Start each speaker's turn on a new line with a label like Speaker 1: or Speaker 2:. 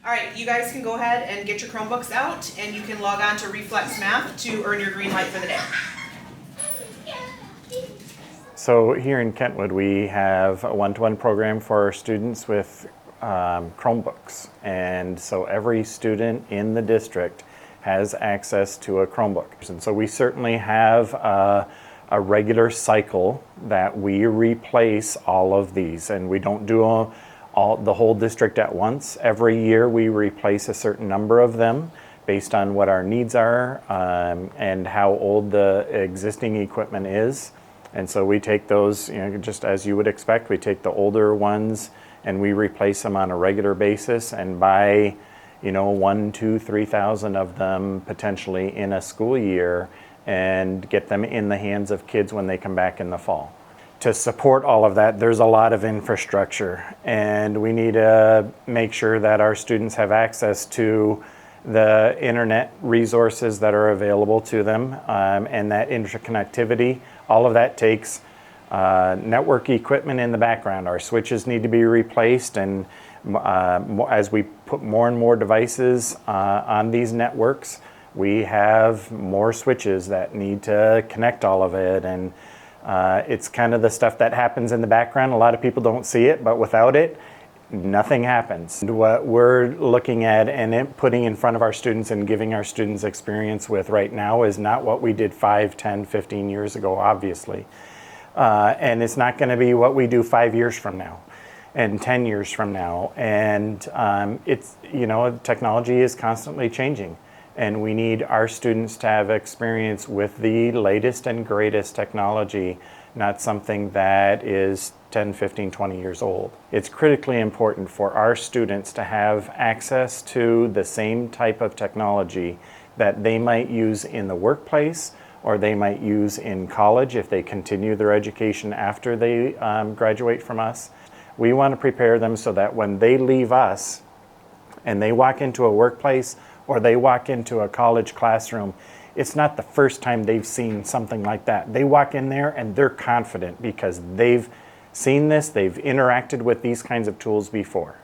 Speaker 1: All right, you guys can go ahead and get your Chromebooks out, and you can log on to Reflex Math to earn your green light for the day.
Speaker 2: So here in Kentwood, we have a one-to-one program for our students with Chromebooks. And so every student in the district has access to a Chromebook. And so we certainly have a regular cycle that we replace all of these. And we don't do the whole district at once. Every year we replace a certain number of them based on what our needs are and how old the existing equipment is. And so we take those, just as you would expect, we take the older ones and we replace them on a regular basis and buy, 1, 2, 3,000 of them potentially in a school year and get them in the hands of kids when they come back in the fall. To support all of that, there's a lot of infrastructure, and we need to make sure that our students have access to the internet resources that are available to them and that interconnectivity. All of that takes network equipment in the background. Our switches need to be replaced, and as we put more and more devices on these networks, we have more switches that need to connect all of it. And it's kind of the stuff that happens in the background. A lot of people don't see it, but without it, nothing happens. What we're looking at and putting in front of our students and giving our students experience with right now is not what we did 5, 10, 15 years ago, obviously. And it's not going to be what we do 5 years from now and 10 years from now. And technology is constantly changing. And we need our students to have experience with the latest and greatest technology, not something that is 10, 15, 20 years old. It's critically important for our students to have access to the same type of technology that they might use in the workplace or they might use in college if they continue their education after they graduate from us. We want to prepare them so that when they leave us and they walk into a workplace or they walk into a college classroom, it's not the first time they've seen something like that. They walk in there and they're confident because they've seen this, they've interacted with these kinds of tools before.